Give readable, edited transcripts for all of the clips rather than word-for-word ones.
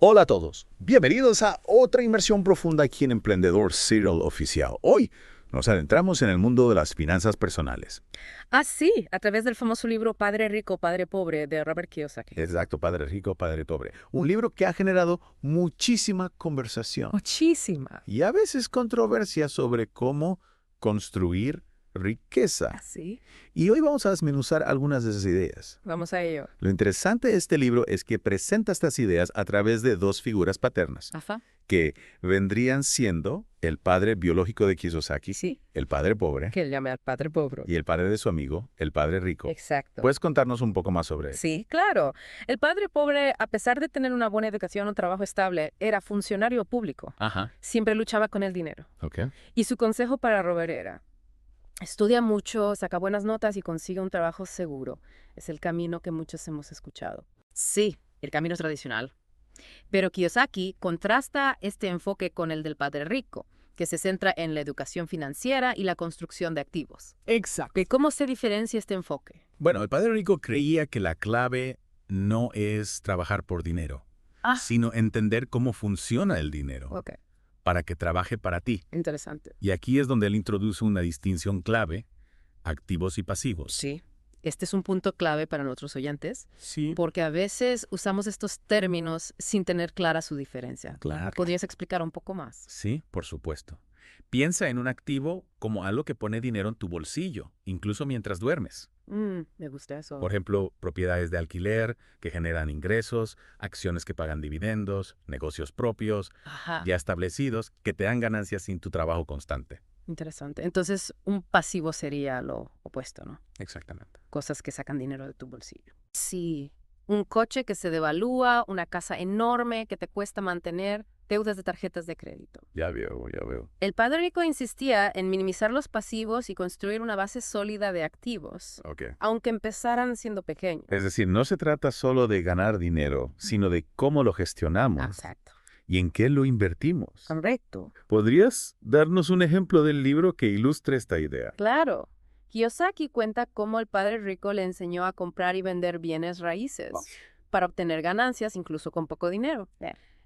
Hola a todos, bienvenidos a otra inmersión profunda aquí en Emprendedor Serial Oficial. Hoy nos adentramos en el mundo de las finanzas personales. Ah, sí, a través del famoso libro Padre Rico, Padre Pobre de Robert Kiyosaki. Exacto, Padre Rico, Padre Pobre. Un libro que ha generado muchísima conversación Muchísima. y a veces controversia sobre cómo construir riqueza. ¿Ah, sí? Y hoy vamos a desmenuzar algunas de esas ideas. Vamos a ello. Lo interesante de este libro es que presenta estas ideas a través de dos figuras paternas, Ajá. que vendrían siendo el padre biológico de Kiyosaki, Sí. el padre pobre, Que él llame al Padre Pobre. y el padre de su amigo, el padre rico. Exacto. ¿Puedes contarnos un poco más sobre él? Sí, claro. El Padre Pobre, a pesar de tener una buena educación o trabajo estable, era funcionario público. Ajá, Siempre luchaba con el dinero. ok. Y su consejo para Robert era: estudia mucho, saca buenas notas y consigue un trabajo seguro. Es el camino que muchos hemos escuchado. Sí, el camino tradicional. Pero Kiyosaki contrasta este enfoque con el del Padre Rico, que se centra en la educación financiera y la construcción de activos. Exacto. ¿Cómo se diferencia este enfoque? Bueno, el padre rico creía que la clave no es trabajar por dinero, Ah, sino entender cómo funciona el dinero ok, para que trabaje para ti. interesante. Y aquí es donde él introduce una distinción clave, activos y pasivos. Sí, este es un punto clave para nuestros oyentes, Sí, porque a veces usamos estos términos sin tener clara su diferencia. claro. ¿Podrías explicar un poco más? Sí, por supuesto. Piensa en un activo como algo que pone dinero en tu bolsillo, incluso mientras duermes. Me gusta eso. Por ejemplo, propiedades de alquiler que generan ingresos, acciones que pagan dividendos, negocios propios, Ajá, ya establecidos, que te dan ganancias sin tu trabajo constante. interesante. Entonces, un pasivo sería lo opuesto, ¿no? Exactamente. Cosas que sacan dinero de tu bolsillo. Sí, un coche que se devalúa, una casa enorme que te cuesta mantener, deudas de tarjetas de crédito. Ya veo, ya veo. El padre rico insistía en minimizar los pasivos y construir una base sólida de activos, Ok. aunque empezaran siendo pequeños. Es decir, no se trata solo de ganar dinero, sino de cómo lo gestionamos Exacto. y en qué lo invertimos. Correcto. ¿Podrías darnos un ejemplo del libro que ilustre esta idea? Claro. Kiyosaki cuenta cómo el padre rico le enseñó a comprar y vender bienes raíces para obtener ganancias incluso con poco dinero.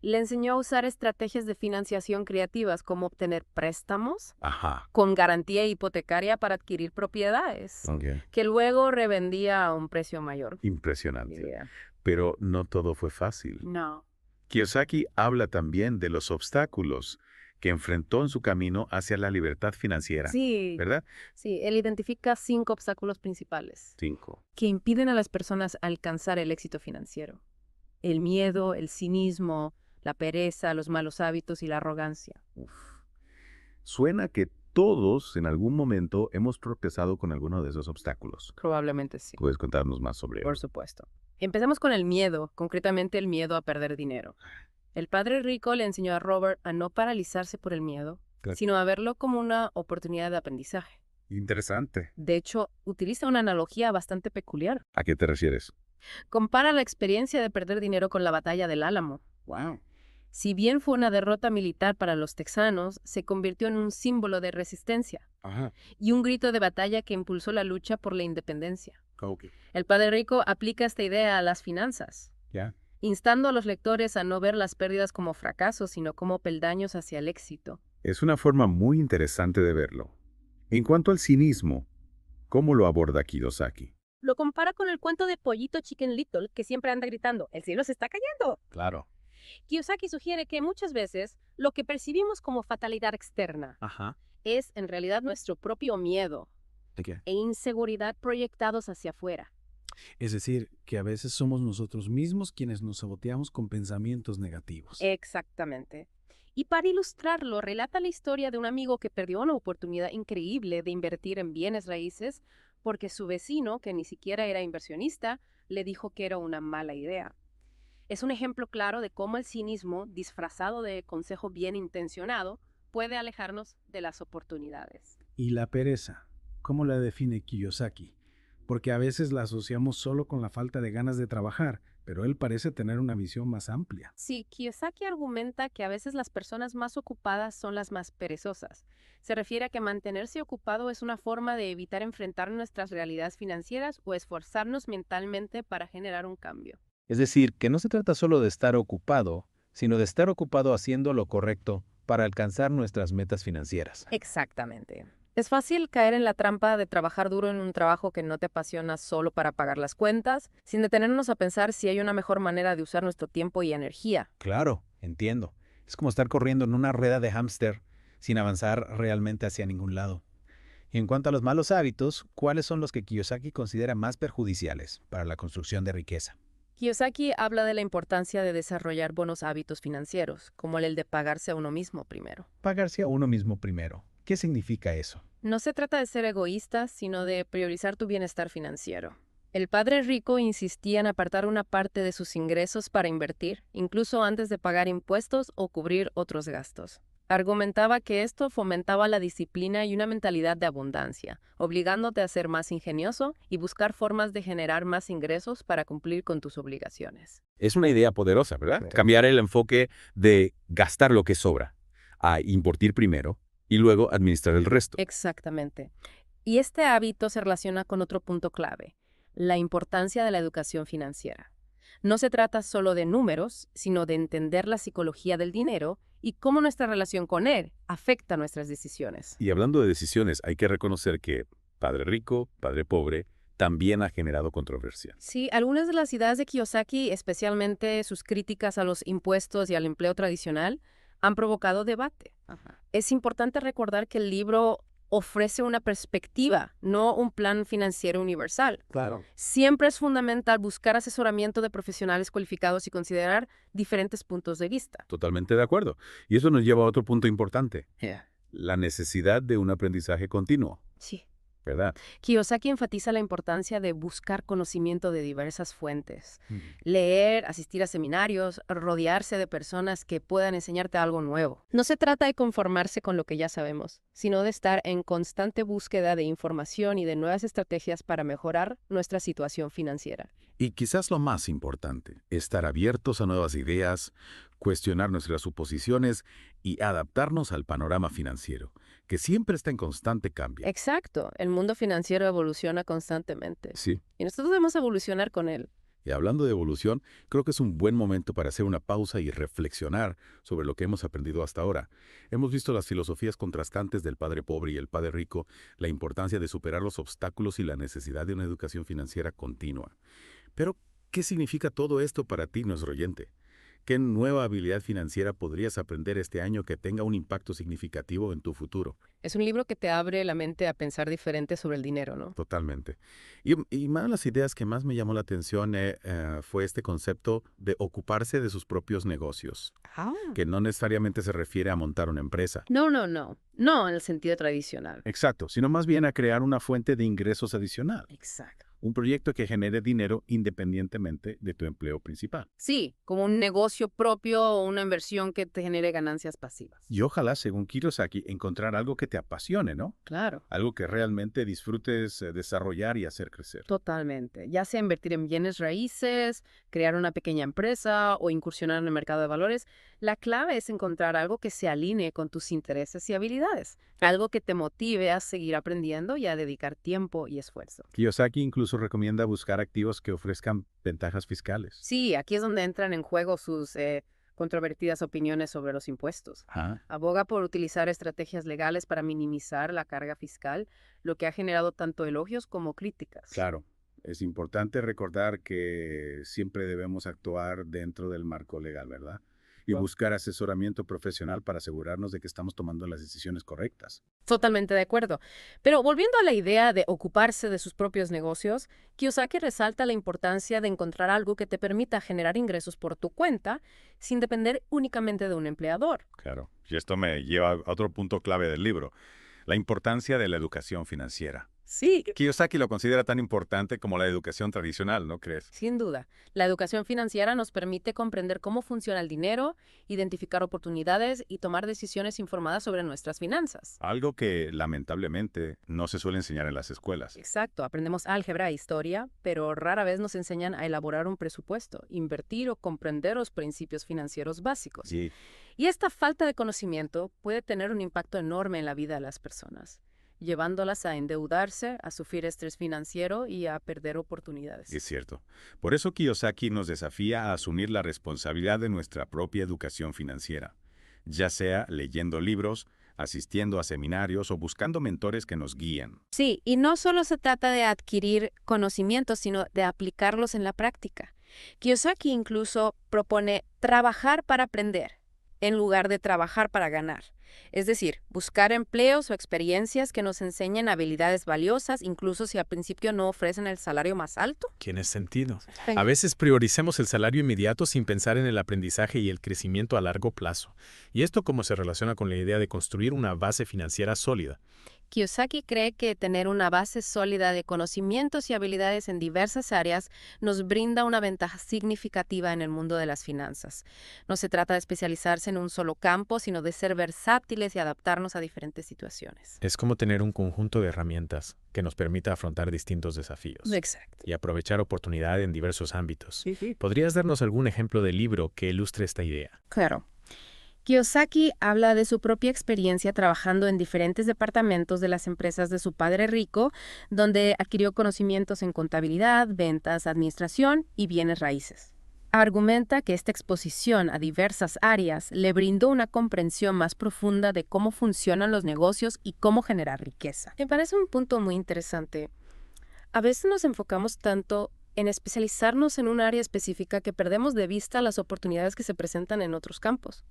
Le enseñó a usar estrategias de financiación creativas como obtener préstamos Ajá, con garantía hipotecaria para adquirir propiedades, ok. que luego revendía a un precio mayor. Impresionante. Diría. Pero no todo fue fácil. No. Kiyosaki habla también de los obstáculos que enfrentó en su camino hacia la libertad financiera, Sí, ¿verdad? sí, él identifica 5 obstáculos principales 5. que impiden a las personas alcanzar el éxito financiero: el miedo, el cinismo, la pereza, los malos hábitos y la arrogancia. Suena que todos en algún momento hemos tropezado con alguno de esos obstáculos. Probablemente sí. ¿Puedes contarnos más sobre Por ello? supuesto. Empecemos con el miedo, concretamente el miedo a perder dinero. El padre rico le enseñó a Robert a no paralizarse por el miedo, Claro. sino a verlo como una oportunidad de aprendizaje. Interesante. De hecho, utiliza una analogía bastante peculiar. ¿A qué te refieres? Compara la experiencia de perder dinero con la batalla del Álamo. Wow. Si bien fue una derrota militar para los texanos, se convirtió en un símbolo de resistencia Ajá. y un grito de batalla que impulsó la lucha por la independencia. Ok. El padre rico aplica esta idea a las finanzas, Ya. instando a los lectores a no ver las pérdidas como fracasos, sino como peldaños hacia el éxito. Es una forma muy interesante de verlo. En cuanto al cinismo, ¿cómo lo aborda Kiyosaki? Lo compara con el cuento de Pollito Chicken Little, que siempre anda gritando: ¡el cielo se está cayendo! Claro. Kiyosaki sugiere que muchas veces lo que percibimos como fatalidad externa Ajá. es en realidad nuestro propio miedo ¿De qué? e inseguridad proyectados hacia afuera. Es decir, que a veces somos nosotros mismos quienes nos saboteamos con pensamientos negativos. Exactamente. Y para ilustrarlo, relata la historia de un amigo que perdió una oportunidad increíble de invertir en bienes raíces porque su vecino, que ni siquiera era inversionista, le dijo que era una mala idea. Es un ejemplo claro de cómo el cinismo, disfrazado de consejo bien intencionado, puede alejarnos de las oportunidades. Y la pereza, ¿cómo la define Kiyosaki? Porque a veces la asociamos solo con la falta de ganas de trabajar, pero él parece tener una visión más amplia. Sí, Kiyosaki argumenta que a veces las personas más ocupadas son las más perezosas. Se refiere a que mantenerse ocupado es una forma de evitar enfrentar nuestras realidades financieras o esforzarnos mentalmente para generar un cambio. Es decir, que no se trata solo de estar ocupado, sino de estar ocupado haciendo lo correcto para alcanzar nuestras metas financieras. Exactamente. Es fácil caer en la trampa de trabajar duro en un trabajo que no te apasiona solo para pagar las cuentas, sin detenernos a pensar si hay una mejor manera de usar nuestro tiempo y energía. Claro, entiendo. Es como estar corriendo en una rueda de hámster sin avanzar realmente hacia ningún lado. Y en cuanto a los malos hábitos, ¿cuáles son los que Kiyosaki considera más perjudiciales para la construcción de riqueza? Kiyosaki habla de la importancia de desarrollar buenos hábitos financieros, como el de pagarse a uno mismo primero. Pagarse a uno mismo primero. ¿Qué significa eso? No se trata de ser egoísta, sino de priorizar tu bienestar financiero. El padre rico insistía en apartar una parte de sus ingresos para invertir, incluso antes de pagar impuestos o cubrir otros gastos. Argumentaba que esto fomentaba la disciplina y una mentalidad de abundancia, obligándote a ser más ingenioso y buscar formas de generar más ingresos para cumplir con tus obligaciones. Es una idea poderosa, ¿verdad? Claro. Cambiar el enfoque de gastar lo que sobra a invertir primero y luego administrar el resto. Exactamente. Y este hábito se relaciona con otro punto clave, la importancia de la educación financiera. No se trata solo de números, sino de entender la psicología del dinero y cómo nuestra relación con él afecta nuestras decisiones. Y hablando de decisiones, hay que reconocer que Padre Rico, Padre Pobre, también ha generado controversia. Sí, algunas de las ideas de Kiyosaki, especialmente sus críticas a los impuestos y al empleo tradicional, han provocado debate. Es importante recordar que el libro ofrece una perspectiva, no un plan financiero universal. Claro. Siempre es fundamental buscar asesoramiento de profesionales cualificados y considerar diferentes puntos de vista. Totalmente de acuerdo. Y eso nos lleva a otro punto importante, la necesidad de un aprendizaje continuo, Sí. ¿verdad? Kiyosaki enfatiza la importancia de buscar conocimiento de diversas fuentes. Leer, asistir a seminarios, rodearse de personas que puedan enseñarte algo nuevo. No se trata de conformarse con lo que ya sabemos, sino de estar en constante búsqueda de información y de nuevas estrategias para mejorar nuestra situación financiera. Y quizás lo más importante, estar abiertos a nuevas ideas, cuestionar nuestras suposiciones y adaptarnos al panorama financiero, que siempre está en constante cambio. Exacto, el mundo financiero evoluciona constantemente Sí. y nosotros debemos evolucionar con él. Y hablando de evolución, creo que es un buen momento para hacer una pausa y reflexionar sobre lo que hemos aprendido hasta ahora. Hemos visto las filosofías contrastantes del padre pobre y el padre rico, la importancia de superar los obstáculos y la necesidad de una educación financiera continua. Pero, ¿qué significa todo esto para ti, nuestro oyente? ¿Qué nueva habilidad financiera podrías aprender este año que tenga un impacto significativo en tu futuro? Es un libro que te abre la mente a pensar diferente sobre el dinero, ¿no? Totalmente. Y una de las ideas que más me llamó la atención fue este concepto de ocuparse de sus propios negocios, que no necesariamente se refiere a montar una empresa. No en el sentido tradicional. Exacto, sino más bien a crear una fuente de ingresos adicional, Exacto. un proyecto que genere dinero independientemente de tu empleo principal. Sí, como un negocio propio o una inversión que te genere ganancias pasivas. Y ojalá, según Kiyosaki, encontrar algo que te apasione, ¿no? Claro. Algo que realmente disfrutes desarrollar y hacer crecer. Totalmente. Ya sea invertir en bienes raíces, crear una pequeña empresa o incursionar en el mercado de valores, la clave es encontrar algo que se alinee con tus intereses y habilidades. Algo que te motive a seguir aprendiendo y a dedicar tiempo y esfuerzo. Kiyosaki incluso recomienda buscar activos que ofrezcan ventajas fiscales. Sí, aquí es donde entran en juego sus controvertidas opiniones sobre los impuestos. Ajá. Aboga por utilizar estrategias legales para minimizar la carga fiscal, lo que ha generado tanto elogios como críticas. Claro, es importante recordar que siempre debemos actuar dentro del marco legal, ¿verdad? Y buscar asesoramiento profesional para asegurarnos de que estamos tomando las decisiones correctas. Totalmente de acuerdo. Pero volviendo a la idea de ocuparse de sus propios negocios, Kiyosaki resalta la importancia de encontrar algo que te permita generar ingresos por tu cuenta sin depender únicamente de un empleador. Claro, y esto me lleva a otro punto clave del libro, la importancia de la educación financiera. Sí, Kiyosaki lo considera tan importante como la educación tradicional, ¿no crees? sin duda. La educación financiera nos permite comprender cómo funciona el dinero, identificar oportunidades y tomar decisiones informadas sobre nuestras finanzas. Algo que lamentablemente no se suele enseñar en las escuelas. Exacto, aprendemos álgebra e historia, pero rara vez nos enseñan a elaborar un presupuesto, invertir o comprender los principios financieros básicos. Sí. Y esta falta de conocimiento puede tener un impacto enorme en la vida de las personas. llevándolas a endeudarse, a sufrir estrés financiero y a perder oportunidades. Es cierto. Por eso Kiyosaki nos desafía a asumir la responsabilidad de nuestra propia educación financiera, ya sea leyendo libros, asistiendo a seminarios o buscando mentores que nos guíen. Sí, y no solo se trata de adquirir conocimientos, sino de aplicarlos en la práctica. Kiyosaki incluso propone trabajar para aprender, en lugar de trabajar para ganar. Es decir, buscar empleos o experiencias que nos enseñen habilidades valiosas, incluso si al principio no ofrecen el salario más alto. Tiene sentido. A veces prioricemos el salario inmediato sin pensar en el aprendizaje y el crecimiento a largo plazo. ¿Y esto cómo se relaciona con la idea de construir una base financiera sólida? Kiyosaki cree que tener una base sólida de conocimientos y habilidades en diversas áreas nos brinda una ventaja significativa en el mundo de las finanzas. No se trata de especializarse en un solo campo, sino de ser versátiles y adaptarnos a diferentes situaciones. Es como tener un conjunto de herramientas que nos permita afrontar distintos desafíos Exacto. y aprovechar oportunidades en diversos ámbitos. ¿Podrías darnos algún ejemplo de libro que ilustre esta idea? Claro. Kiyosaki habla de su propia experiencia trabajando en diferentes departamentos de las empresas de su padre rico, donde adquirió conocimientos en contabilidad, ventas, administración y bienes raíces. Argumenta que esta exposición a diversas áreas le brindó una comprensión más profunda de cómo funcionan los negocios y cómo generar riqueza. Me parece un punto muy interesante. A veces nos enfocamos tanto en especializarnos en un área específica que perdemos de vista las oportunidades que se presentan en otros campos.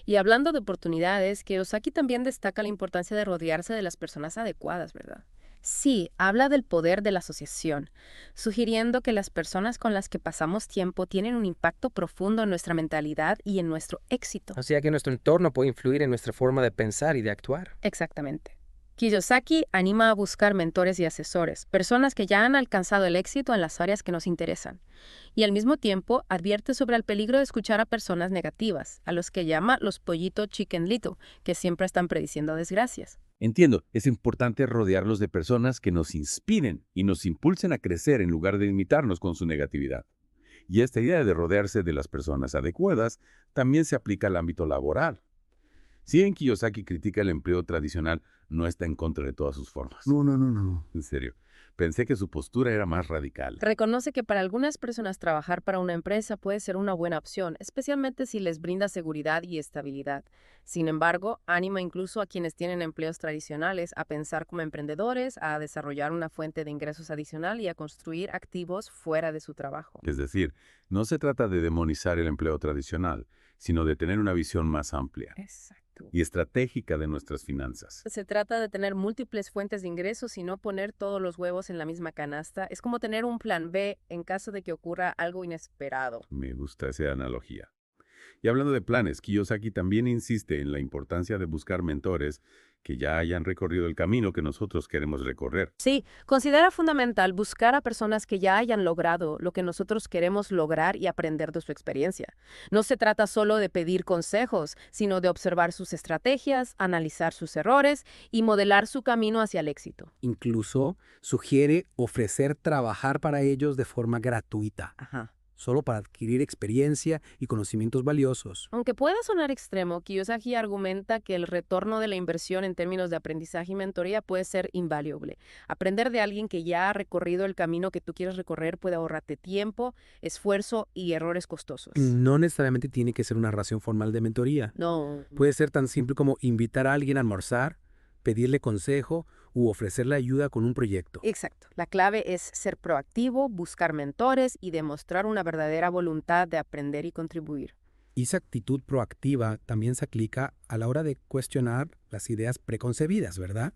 Y hablando de oportunidades, Kiyosaki también destaca la importancia de rodearse de las personas adecuadas, ¿verdad? Sí, habla del poder de la asociación, sugiriendo que las personas con las que pasamos tiempo tienen un impacto profundo en nuestra mentalidad y en nuestro éxito. O sea que nuestro entorno puede influir en nuestra forma de pensar y de actuar. Exactamente. Kiyosaki anima a buscar mentores y asesores, personas que ya han alcanzado el éxito en las áreas que nos interesan. Y al mismo tiempo advierte sobre el peligro de escuchar a personas negativas, a los que llama los pollito chicken little, que siempre están prediciendo desgracias. Entiendo, es importante rodearlos de personas que nos inspiren y nos impulsen a crecer en lugar de limitarnos con su negatividad. Y esta idea de rodearse de las personas adecuadas también se aplica al ámbito laboral. Si bien Kiyosaki critica el empleo tradicional, no está en contra de todas sus formas. No. En serio, pensé que su postura era más radical. Reconoce que para algunas personas trabajar para una empresa puede ser una buena opción, especialmente si les brinda seguridad y estabilidad. Sin embargo, anima incluso a quienes tienen empleos tradicionales a pensar como emprendedores, a desarrollar una fuente de ingresos adicional y a construir activos fuera de su trabajo. Es decir, no se trata de demonizar el empleo tradicional, sino de tener una visión más amplia Exacto. y estratégica de nuestras finanzas. Se trata de tener múltiples fuentes de ingresos y no poner todos los huevos en la misma canasta. Es como tener un plan B en caso de que ocurra algo inesperado. Me gusta esa analogía. Y hablando de planes, Kiyosaki también insiste en la importancia de buscar mentores que ya hayan recorrido el camino que nosotros queremos recorrer. Sí, considera fundamental buscar a personas que ya hayan logrado lo que nosotros queremos lograr y aprender de su experiencia. No se trata solo de pedir consejos, sino de observar sus estrategias, analizar sus errores y modelar su camino hacia el éxito. Incluso sugiere ofrecer trabajar para ellos de forma gratuita, Ajá. solo para adquirir experiencia y conocimientos valiosos. Aunque pueda sonar extremo, Kiyosaki argumenta que el retorno de la inversión en términos de aprendizaje y mentoría puede ser invaluable. Aprender de alguien que ya ha recorrido el camino que tú quieres recorrer puede ahorrarte tiempo, esfuerzo y errores costosos. No necesariamente tiene que ser una relación formal de mentoría. No. Puede ser tan simple como invitar a alguien a almorzar, pedirle consejo u ofrecerle ayuda con un proyecto. Exacto. La clave es ser proactivo, buscar mentores y demostrar una verdadera voluntad de aprender y contribuir. Y esa actitud proactiva también se aplica a la hora de cuestionar las ideas preconcebidas, ¿verdad?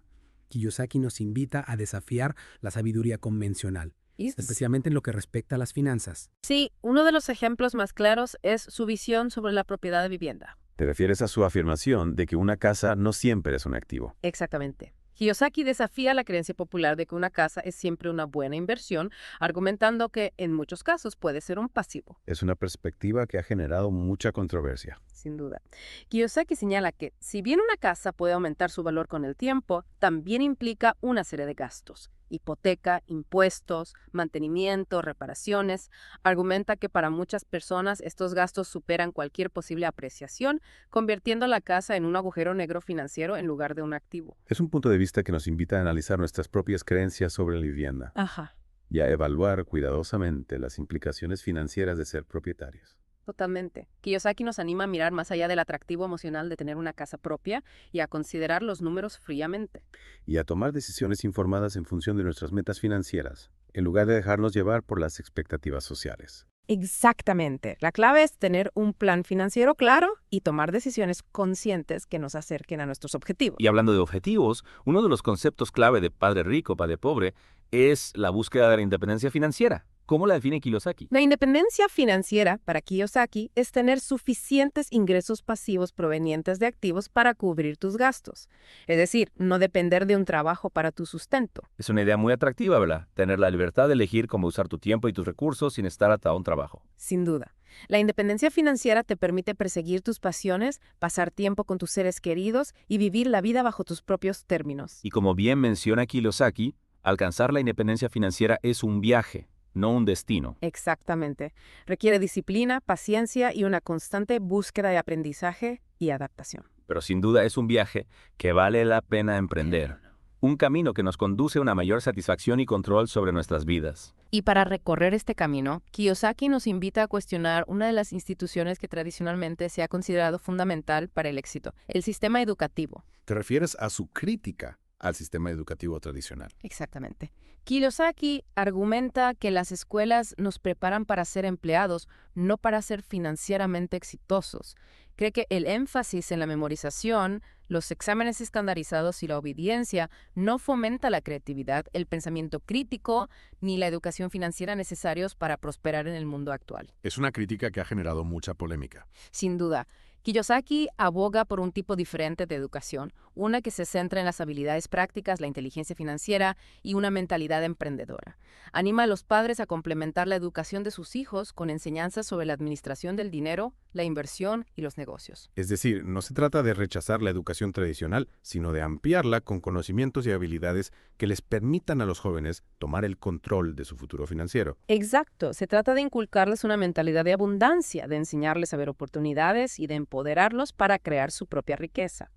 Kiyosaki nos invita a desafiar la sabiduría convencional, especialmente en lo que respecta a las finanzas. Sí, uno de los ejemplos más claros es su visión sobre la propiedad de vivienda. ¿Te refieres a su afirmación de que una casa no siempre es un activo? Exactamente. Kiyosaki desafía la creencia popular de que una casa es siempre una buena inversión, argumentando que en muchos casos puede ser un pasivo. Es una perspectiva que ha generado mucha controversia. Sin duda. Kiyosaki señala que, si bien una casa puede aumentar su valor con el tiempo, también implica una serie de gastos. hipoteca, impuestos, mantenimiento, reparaciones. Argumenta que para muchas personas estos gastos superan cualquier posible apreciación, convirtiendo la casa en un agujero negro financiero en lugar de un activo. Es un punto de vista que nos invita a analizar nuestras propias creencias sobre la vivienda Ajá. y a evaluar cuidadosamente las implicaciones financieras de ser propietarios. Totalmente. Kiyosaki nos anima a mirar más allá del atractivo emocional de tener una casa propia y a considerar los números fríamente. Y a tomar decisiones informadas en función de nuestras metas financieras, en lugar de dejarnos llevar por las expectativas sociales. Exactamente. La clave es tener un plan financiero claro y tomar decisiones conscientes que nos acerquen a nuestros objetivos. Y hablando de objetivos, uno de los conceptos clave de padre rico, padre pobre, es la búsqueda de la independencia financiera. ¿Cómo la define Kiyosaki? La independencia financiera para Kiyosaki es tener suficientes ingresos pasivos provenientes de activos para cubrir tus gastos. Es decir, no depender de un trabajo para tu sustento. Es una idea muy atractiva, ¿verdad? Tener la libertad de elegir cómo usar tu tiempo y tus recursos sin estar atado a un trabajo. Sin duda. La independencia financiera te permite perseguir tus pasiones, pasar tiempo con tus seres queridos y vivir la vida bajo tus propios términos. Y como bien menciona Kiyosaki, alcanzar la independencia financiera es un viaje, no un destino. Exactamente. Requiere disciplina, paciencia y una constante búsqueda de aprendizaje y adaptación. Pero sin duda es un viaje que vale la pena emprender. Un camino que nos conduce a una mayor satisfacción y control sobre nuestras vidas. Y para recorrer este camino, Kiyosaki nos invita a cuestionar una de las instituciones que tradicionalmente se ha considerado fundamental para el éxito, el sistema educativo. ¿Te refieres a su crítica al sistema educativo tradicional? Exactamente. Kiyosaki argumenta que las escuelas nos preparan para ser empleados, no para ser financieramente exitosos. Cree que el énfasis en la memorización, los exámenes estandarizados y la obediencia no fomenta la creatividad, el pensamiento crítico ni la educación financiera necesarios para prosperar en el mundo actual. Es una crítica que ha generado mucha polémica. Sin duda, Kiyosaki aboga por un tipo diferente de educación, una que se centra en las habilidades prácticas, la inteligencia financiera y una mentalidad emprendedora. Anima a los padres a complementar la educación de sus hijos con enseñanzas sobre la administración del dinero, la inversión y los negocios. Es decir, no se trata de rechazar la educación tradicional, sino de ampliarla con conocimientos y habilidades que les permitan a los jóvenes tomar el control de su futuro financiero. Exacto, se trata de inculcarles una mentalidad de abundancia, de enseñarles a ver oportunidades y de empoderarlos para crear su propia riqueza.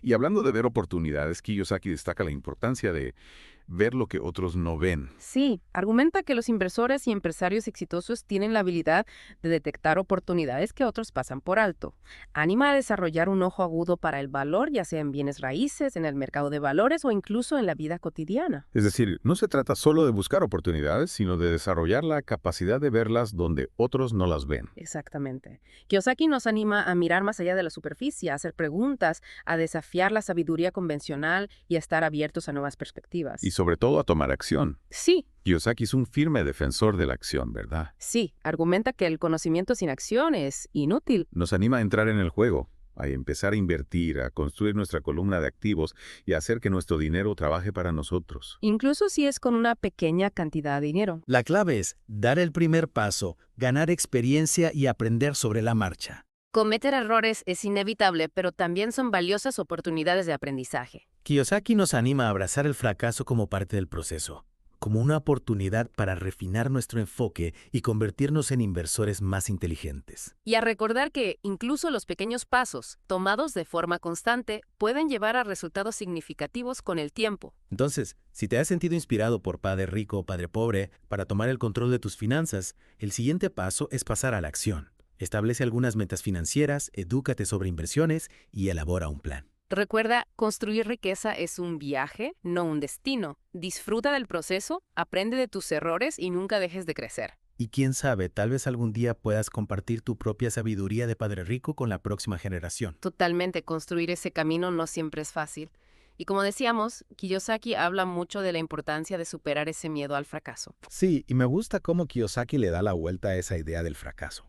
Y hablando de ver oportunidades, Kiyosaki destaca la importancia de ver lo que otros no ven. Sí, argumenta que los inversores y empresarios exitosos tienen la habilidad de detectar oportunidades que otros pasan por alto. Anima a desarrollar un ojo agudo para el valor, ya sea en bienes raíces, en el mercado de valores o incluso en la vida cotidiana. Es decir, no se trata solo de buscar oportunidades, sino de desarrollar la capacidad de verlas donde otros no las ven. Exactamente. Kiyosaki nos anima a mirar más allá de la superficie, a hacer preguntas, a desafiar la sabiduría convencional y a estar abiertos a nuevas perspectivas. Y sobre todo a tomar acción. Sí. Kiyosaki es un firme defensor de la acción, ¿verdad? Sí, argumenta que el conocimiento sin acción es inútil. Nos anima a entrar en el juego, a empezar a invertir, a construir nuestra columna de activos y a hacer que nuestro dinero trabaje para nosotros. Incluso si es con una pequeña cantidad de dinero. La clave es dar el primer paso, ganar experiencia y aprender sobre la marcha. Cometer errores es inevitable, pero también son valiosas oportunidades de aprendizaje. Kiyosaki nos anima a abrazar el fracaso como parte del proceso, como una oportunidad para refinar nuestro enfoque y convertirnos en inversores más inteligentes. Y a recordar que incluso los pequeños pasos, tomados de forma constante, pueden llevar a resultados significativos con el tiempo. Entonces, si te has sentido inspirado por Padre Rico o Padre Pobre para tomar el control de tus finanzas, el siguiente paso es pasar a la acción. Establece algunas metas financieras, edúcate sobre inversiones y elabora un plan. Recuerda, construir riqueza es un viaje, no un destino. Disfruta del proceso, aprende de tus errores y nunca dejes de crecer. Y quién sabe, tal vez algún día puedas compartir tu propia sabiduría de Padre Rico con la próxima generación. Totalmente, construir ese camino no siempre es fácil. Y como decíamos, Kiyosaki habla mucho de la importancia de superar ese miedo al fracaso. Sí, y me gusta cómo Kiyosaki le da la vuelta a esa idea del fracaso.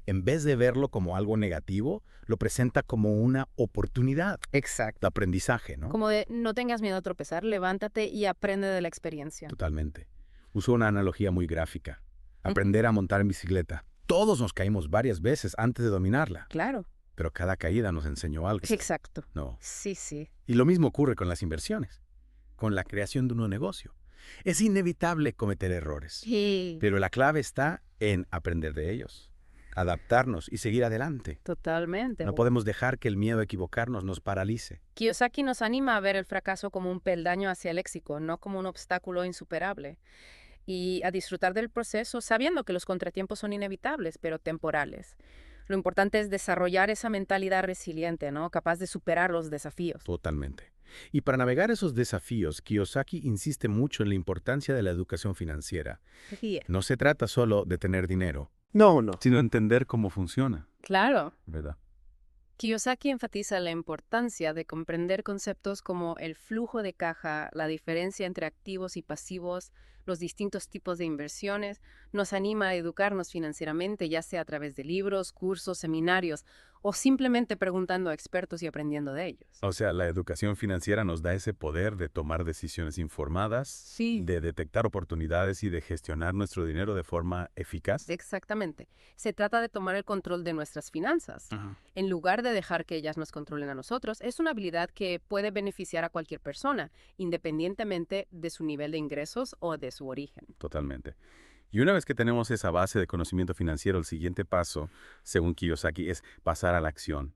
En vez de verlo como algo negativo, lo presenta como una oportunidad. Exacto. De aprendizaje, ¿no? Como de no tengas miedo a tropezar, levántate y aprende de la experiencia. Totalmente. Uso una analogía muy gráfica. Aprender a montar en bicicleta. Todos nos caímos varias veces antes de dominarla. Claro. Pero cada caída nos enseñó algo. Exacto. No. Sí, sí. Y lo mismo ocurre con las inversiones, con la creación de un nuevo negocio. Es inevitable cometer errores, Sí, pero la clave está en aprender de ellos, adaptarnos y seguir adelante. Totalmente. No podemos dejar que el miedo a equivocarnos nos paralice. Kiyosaki nos anima a ver el fracaso como un peldaño hacia el éxito, no como un obstáculo insuperable. Y a disfrutar del proceso sabiendo que los contratiempos son inevitables, pero temporales. Lo importante es desarrollar esa mentalidad resiliente, ¿no? Capaz de superar los desafíos. Totalmente. Y para navegar esos desafíos, Kiyosaki insiste mucho en la importancia de la educación financiera. Sí, No se trata solo de tener dinero. No, no. Sino entender cómo funciona, claro. ¿verdad? Kiyosaki enfatiza la importancia de comprender conceptos como el flujo de caja, la diferencia entre activos y pasivos, los distintos tipos de inversiones. Nos anima a educarnos financieramente, ya sea a través de libros, cursos, seminarios o simplemente preguntando a expertos y aprendiendo de ellos. O sea, la educación financiera nos da ese poder de tomar decisiones informadas, Sí. de detectar oportunidades y de gestionar nuestro dinero de forma eficaz. Exactamente. Se trata de tomar el control de nuestras finanzas. En lugar de dejar que ellas nos controlen a nosotros, es una habilidad que puede beneficiar a cualquier persona, independientemente de su nivel de ingresos o de su origen. Totalmente. Y una vez que tenemos esa base de conocimiento financiero, el siguiente paso, según Kiyosaki, es pasar a la acción.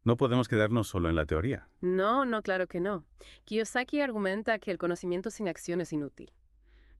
No podemos quedarnos solo en la teoría. No, claro que no. Kiyosaki argumenta que el conocimiento sin acción es inútil.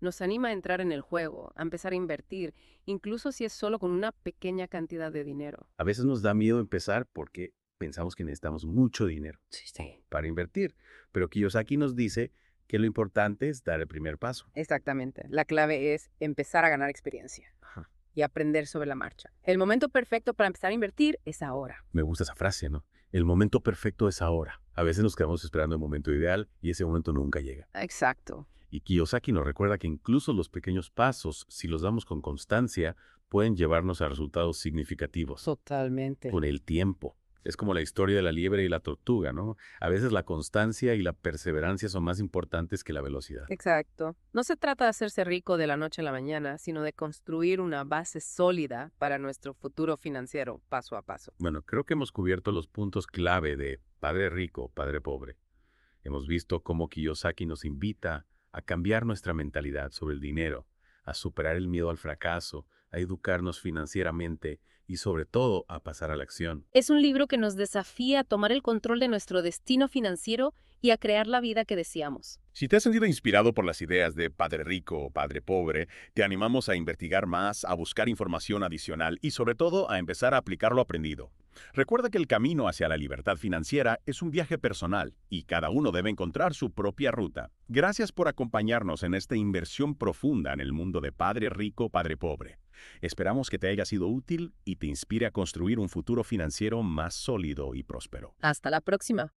Nos anima a entrar en el juego, a empezar a invertir, incluso si es solo con una pequeña cantidad de dinero. A veces nos da miedo empezar porque pensamos que necesitamos mucho dinero Sí. para invertir. Pero Kiyosaki nos dice que lo importante es dar el primer paso. Exactamente. La clave es empezar a ganar experiencia Ajá. y aprender sobre la marcha. El momento perfecto para empezar a invertir es ahora. Me gusta esa frase, ¿no? El momento perfecto es ahora. A veces nos quedamos esperando el momento ideal y ese momento nunca llega. Exacto. Y Kiyosaki nos recuerda que incluso los pequeños pasos, si los damos con constancia, pueden llevarnos a resultados significativos Totalmente. con el tiempo. Es como la historia de la liebre y la tortuga, ¿no? A veces la constancia y la perseverancia son más importantes que la velocidad. Exacto. No se trata de hacerse rico de la noche a la mañana, sino de construir una base sólida para nuestro futuro financiero paso a paso. Bueno, creo que hemos cubierto los puntos clave de Padre Rico, Padre Pobre. Hemos visto cómo Kiyosaki nos invita a cambiar nuestra mentalidad sobre el dinero, a superar el miedo al fracaso, a educarnos financieramente y sobre todo a pasar a la acción. Es un libro que nos desafía a tomar el control de nuestro destino financiero y a crear la vida que deseamos. Si te has sentido inspirado por las ideas de Padre Rico o Padre Pobre, te animamos a investigar más, a buscar información adicional y sobre todo a empezar a aplicar lo aprendido. Recuerda que el camino hacia la libertad financiera es un viaje personal y cada uno debe encontrar su propia ruta. Gracias por acompañarnos en esta inversión profunda en el mundo de Padre Rico, Padre Pobre. Esperamos que te haya sido útil y te inspire a construir un futuro financiero más sólido y próspero. Hasta la próxima.